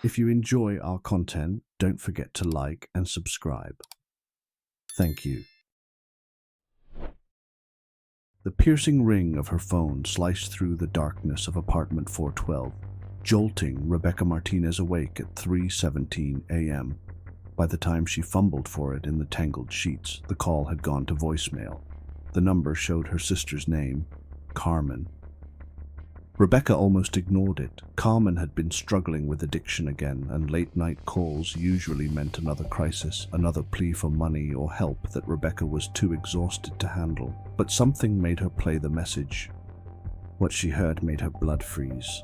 If you enjoy our content, don't forget to like and subscribe. Thank you. The piercing ring of her phone sliced through the darkness of apartment 412, jolting Rebecca Martinez awake at 3:17 a.m. By the time she fumbled for it in the tangled sheets, the call had gone to voicemail. The number showed her sister's name, Carmen. Rebecca almost ignored it. Carmen had been struggling with addiction again, and late-night calls usually meant another crisis, another plea for money or help that Rebecca was too exhausted to handle. But something made her play the message. What she heard made her blood freeze.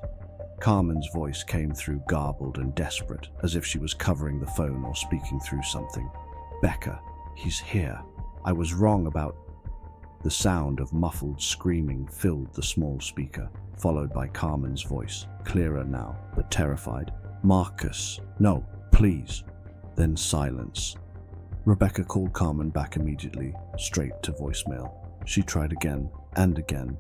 Carmen's voice came through garbled and desperate, as if she was covering the phone or speaking through something. "Becca, he's here. I was wrong about..." The sound of muffled screaming filled the small speaker, followed by Carmen's voice, clearer now, but terrified. "Marcus, no, please." Then silence. Rebecca called Carmen back immediately, straight to voicemail. She tried again and again.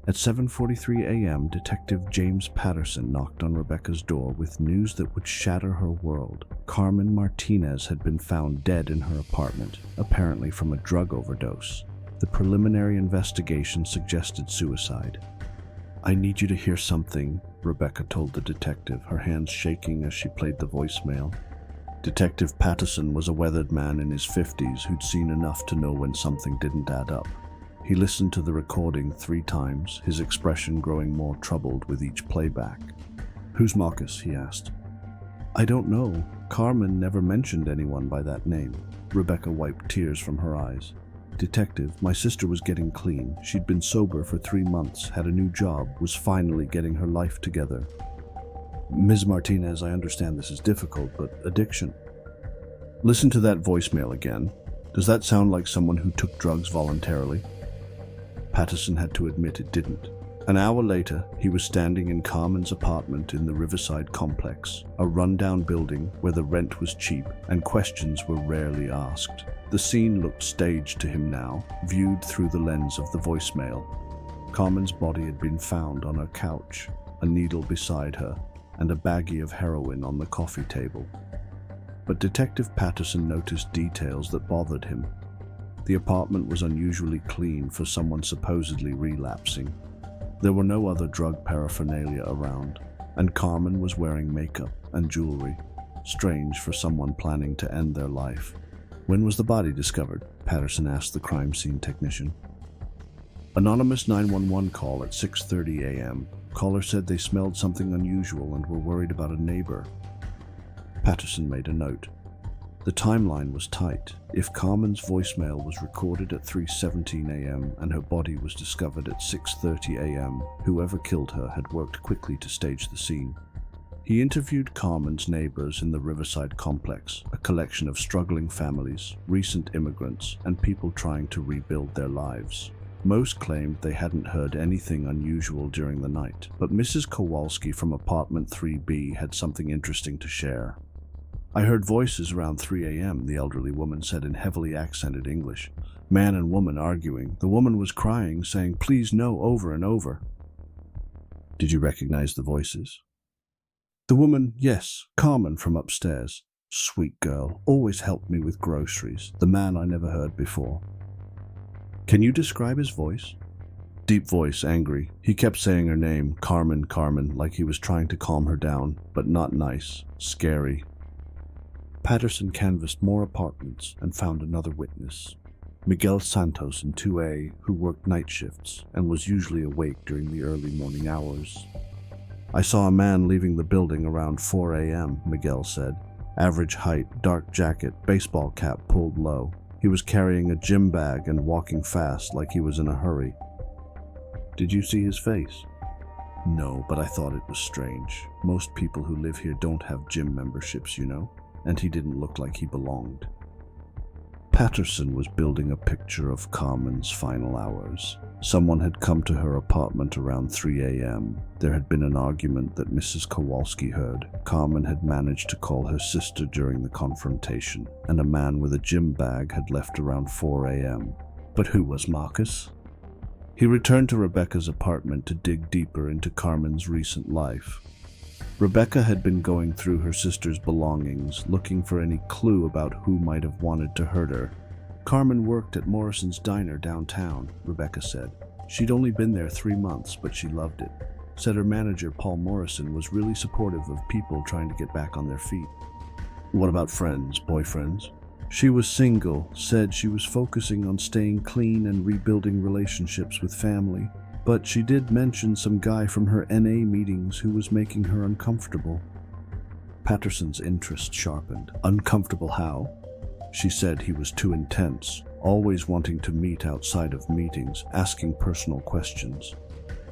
At 7:43 a.m., Detective James Patterson knocked on Rebecca's door with news that would shatter her world. Carmen Martinez had been found dead in her apartment, apparently from a drug overdose. The preliminary investigation suggested suicide. "I need you to hear something," Rebecca told the detective, her hands shaking as she played the voicemail. Detective Patterson was a weathered man in his 50s who'd seen enough to know when something didn't add up. He listened to the recording 3 times, his expression growing more troubled with each playback. "Who's Marcus?" he asked. "I don't know. Carmen never mentioned anyone by that name." Rebecca wiped tears from her eyes. "Detective, my sister was getting clean. She'd been sober for 3 months, had a new job, was finally getting her life together." "Ms. Martinez, I understand this is difficult, but addiction..." "Listen to that voicemail again. Does that sound like someone who took drugs voluntarily?" Patterson had to admit it didn't. An hour later, he was standing in Carmen's apartment in the Riverside complex, a rundown building where the rent was cheap and questions were rarely asked. The scene looked staged to him now, viewed through the lens of the voicemail. Carmen's body had been found on her couch, a needle beside her, and a baggie of heroin on the coffee table. But Detective Patterson noticed details that bothered him. The apartment was unusually clean for someone supposedly relapsing. There were no other drug paraphernalia around, and Carmen was wearing makeup and jewelry, strange for someone planning to end their life. "When was the body discovered?" Patterson asked the crime scene technician. Anonymous 911 call at 6:30 a.m. Caller said they smelled something unusual and were worried about a neighbor. Patterson made a note. The timeline was tight. If Carmen's voicemail was recorded at 3:17 a.m. and her body was discovered at 6:30 a.m., whoever killed her had worked quickly to stage the scene. He interviewed Carmen's neighbors in the Riverside complex, a collection of struggling families, recent immigrants, and people trying to rebuild their lives. Most claimed they hadn't heard anything unusual during the night, but Mrs. Kowalski from apartment 3B had something interesting to share. "I heard voices around 3 a.m., the elderly woman said in heavily accented English. Man and woman arguing. The woman was crying, saying, 'Please no,' over and over." "Did you recognize the voices?" "The woman, yes, Carmen from upstairs. Sweet girl, always helped me with groceries. The man I never heard before." "Can you describe his voice?" "Deep voice, angry. He kept saying her name, Carmen, Carmen, like he was trying to calm her down, but not nice, scary." Patterson canvassed more apartments and found another witness. Miguel Santos in 2A, who worked night shifts and was usually awake during the early morning hours. "I saw a man leaving the building around 4 a.m., Miguel said. Average height, dark jacket, baseball cap pulled low. He was carrying a gym bag and walking fast like he was in a hurry." "Did you see his face?" "No, but I thought it was strange. Most people who live here don't have gym memberships, you know, and he didn't look like he belonged." Patterson was building a picture of Carmen's final hours. Someone had come to her apartment around 3 a.m. There had been an argument that Mrs. Kowalski heard. Carmen had managed to call her sister during the confrontation, and a man with a gym bag had left around 4 a.m. But who was Marcus? He returned to Rebecca's apartment to dig deeper into Carmen's recent life. Rebecca had been going through her sister's belongings, looking for any clue about who might have wanted to hurt her. Carmen worked at Morrison's diner downtown, Rebecca said. She'd only been there 3 months, but she loved it. Said her manager, Paul Morrison, was really supportive of people trying to get back on their feet. What about friends, boyfriends? She was single, said she was focusing on staying clean and rebuilding relationships with family. But she did mention some guy from her NA meetings who was making her uncomfortable. Patterson's interest sharpened. Uncomfortable how? She said he was too intense, always wanting to meet outside of meetings, asking personal questions.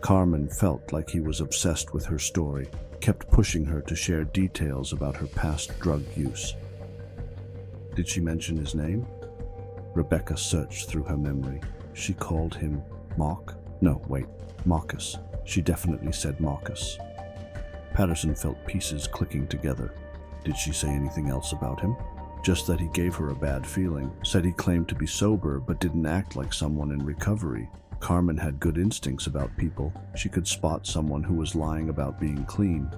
Carmen felt like he was obsessed with her story, kept pushing her to share details about her past drug use. Did she mention his name? Rebecca searched through her memory. She called him Marcus. She definitely said Marcus. Patterson felt pieces clicking together. Did she say anything else about him? Just that he gave her a bad feeling, said he claimed to be sober but didn't act like someone in recovery. Carmen had good instincts about people. She could spot someone who was lying about being clean.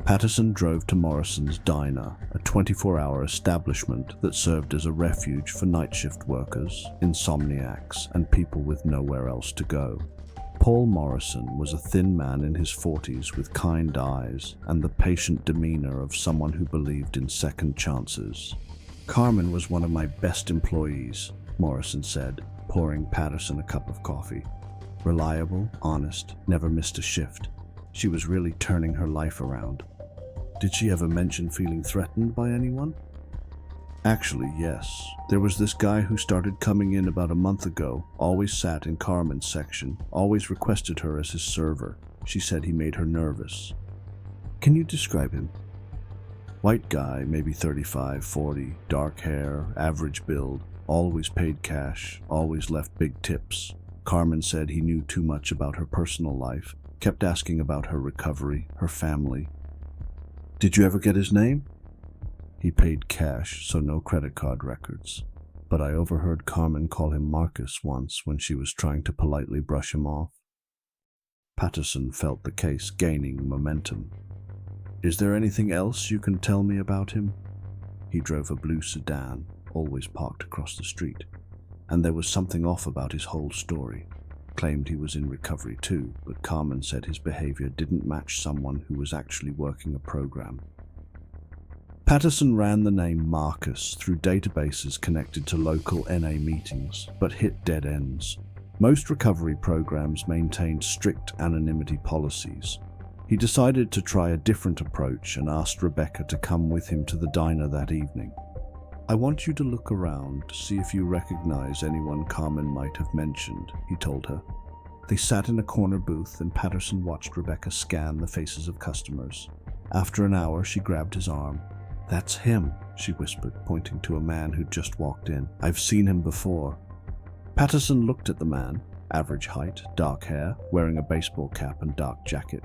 Patterson drove to Morrison's Diner, a 24-hour establishment that served as a refuge for night shift workers, insomniacs, and people with nowhere else to go. Paul Morrison was a thin man in his 40s with kind eyes and the patient demeanor of someone who believed in second chances. Carmen was one of my best employees, Morrison said, pouring Patterson a cup of coffee. Reliable, honest, never missed a shift. She was really turning her life around. Did she ever mention feeling threatened by anyone? Actually, yes. There was this guy who started coming in about a month ago, always sat in Carmen's section, always requested her as his server. She said he made her nervous. Can you describe him? White guy, maybe 35, 40, dark hair, average build, always paid cash, always left big tips. Carmen said he knew too much about her personal life, kept asking about her recovery, her family. Did you ever get his name? He paid cash, so no credit card records. But I overheard Carmen call him Marcus once when she was trying to politely brush him off. Patterson felt the case gaining momentum. Is there anything else you can tell me about him? He drove a blue sedan, always parked across the street. And there was something off about his whole story. Claimed he was in recovery too, but Carmen said his behavior didn't match someone who was actually working a program. Patterson ran the name Marcus through databases connected to local NA meetings, but hit dead ends. Most recovery programs maintained strict anonymity policies. He decided to try a different approach and asked Rebecca to come with him to the diner that evening. I want you to look around to see if you recognize anyone Carmen might have mentioned, he told her. They sat in a corner booth and Patterson watched Rebecca scan the faces of customers. After an hour, she grabbed his arm. That's him, she whispered, pointing to a man who'd just walked in. I've seen him before. Patterson looked at the man, average height, dark hair, wearing a baseball cap and dark jacket.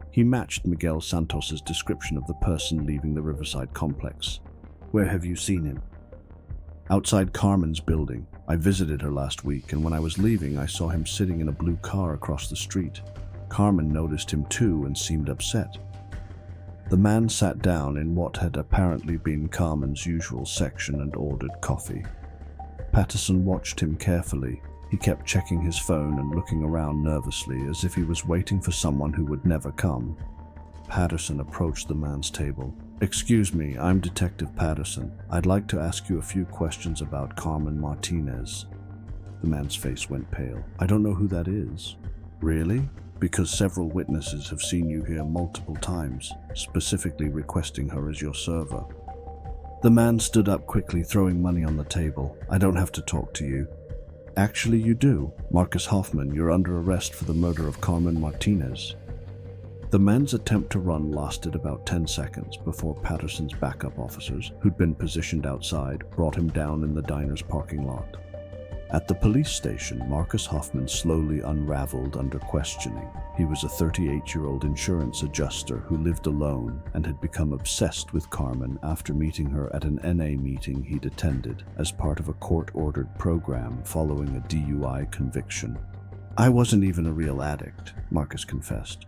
He matched Miguel Santos's description of the person leaving the Riverside complex. Where have you seen him? Outside Carmen's building. I visited her last week, and when I was leaving, I saw him sitting in a blue car across the street. Carmen noticed him too and seemed upset. The man sat down in what had apparently been Carmen's usual section and ordered coffee. Patterson watched him carefully. He kept checking his phone and looking around nervously as if he was waiting for someone who would never come. Patterson approached the man's table. Excuse me, I'm Detective Patterson. I'd like to ask you a few questions about Carmen Martinez. The man's face went pale. I don't know who that is. Really? Because several witnesses have seen you here multiple times, specifically requesting her as your server. The man stood up quickly, throwing money on the table. I don't have to talk to you. Actually, you do. Marcus Hoffman, you're under arrest for the murder of Carmen Martinez. The man's attempt to run lasted about 10 seconds before Patterson's backup officers, who'd been positioned outside, brought him down in the diner's parking lot. At the police station, Marcus Hoffman slowly unraveled under questioning. He was a 38-year-old insurance adjuster who lived alone and had become obsessed with Carmen after meeting her at an NA meeting he'd attended as part of a court-ordered program following a DUI conviction. I wasn't even a real addict, Marcus confessed.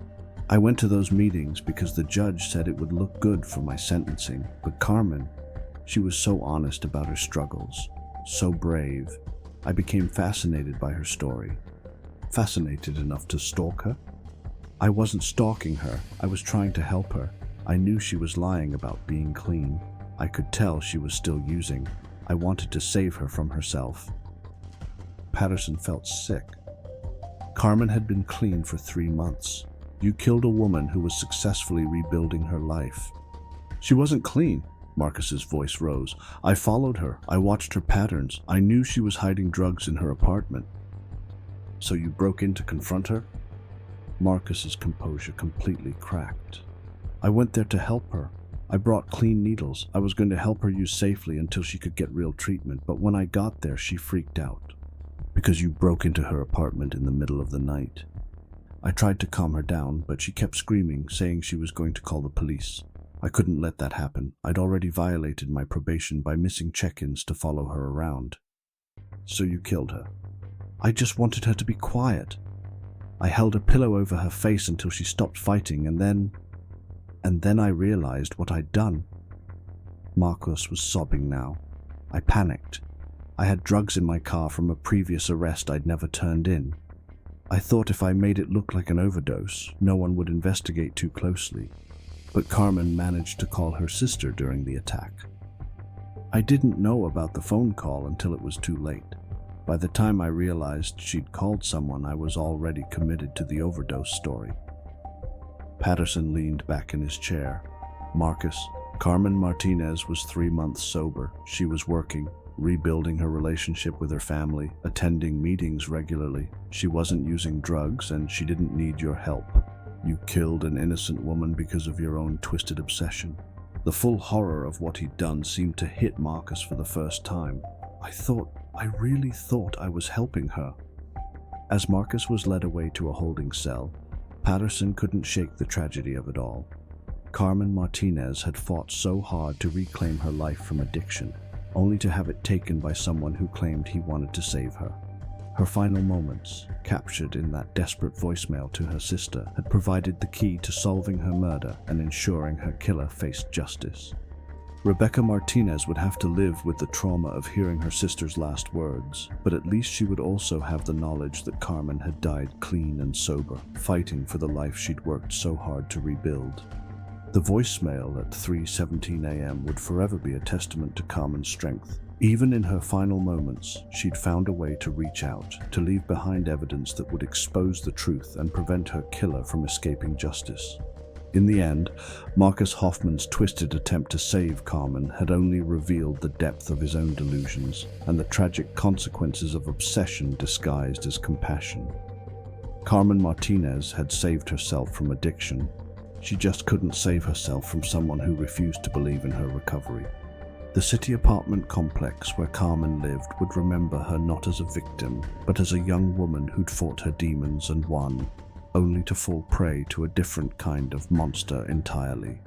I went to those meetings because the judge said it would look good for my sentencing, but Carmen, she was so honest about her struggles, so brave. I became fascinated by her story. Fascinated enough to stalk her? I wasn't stalking her, I was trying to help her. I knew she was lying about being clean. I could tell she was still using. I wanted to save her from herself. Patterson felt sick. Carmen had been clean for 3 months. You killed a woman who was successfully rebuilding her life. She wasn't clean. Marcus's voice rose. I followed her. I watched her patterns. I knew she was hiding drugs in her apartment. So you broke in to confront her? Marcus's composure completely cracked. I went there to help her. I brought clean needles. I was going to help her use safely until she could get real treatment, but when I got there, she freaked out. Because you broke into her apartment in the middle of the night. I tried to calm her down, but she kept screaming, saying she was going to call the police. I couldn't let that happen. I'd already violated my probation by missing check-ins to follow her around. So you killed her. I just wanted her to be quiet. I held a pillow over her face until she stopped fighting, and then I realized what I'd done. Marcus was sobbing now. I panicked. I had drugs in my car from a previous arrest I'd never turned in. I thought if I made it look like an overdose, no one would investigate too closely. But Carmen managed to call her sister during the attack. I didn't know about the phone call until it was too late. By the time I realized she'd called someone, I was already committed to the overdose story. Patterson leaned back in his chair. Marcus, Carmen Martinez was 3 months sober. She was working, rebuilding her relationship with her family, attending meetings regularly. She wasn't using drugs, and she didn't need your help. You killed an innocent woman because of your own twisted obsession. The full horror of what he'd done seemed to hit Marcus for the first time. I really thought I was helping her. As Marcus was led away to a holding cell, Patterson couldn't shake the tragedy of it all. Carmen Martinez had fought so hard to reclaim her life from addiction, only to have it taken by someone who claimed he wanted to save her. Her final moments, captured in that desperate voicemail to her sister, had provided the key to solving her murder and ensuring her killer faced justice. Rebecca Martinez would have to live with the trauma of hearing her sister's last words, but at least she would also have the knowledge that Carmen had died clean and sober, fighting for the life she'd worked so hard to rebuild. The voicemail at 3:17 a.m. would forever be a testament to Carmen's strength. Even in her final moments, she'd found a way to reach out, to leave behind evidence that would expose the truth and prevent her killer from escaping justice. In the end, Marcus Hoffman's twisted attempt to save Carmen had only revealed the depth of his own delusions and the tragic consequences of obsession disguised as compassion. Carmen Martinez had saved herself from addiction. She just couldn't save herself from someone who refused to believe in her recovery. The city apartment complex where Carmen lived would remember her not as a victim, but as a young woman who'd fought her demons and won, only to fall prey to a different kind of monster entirely.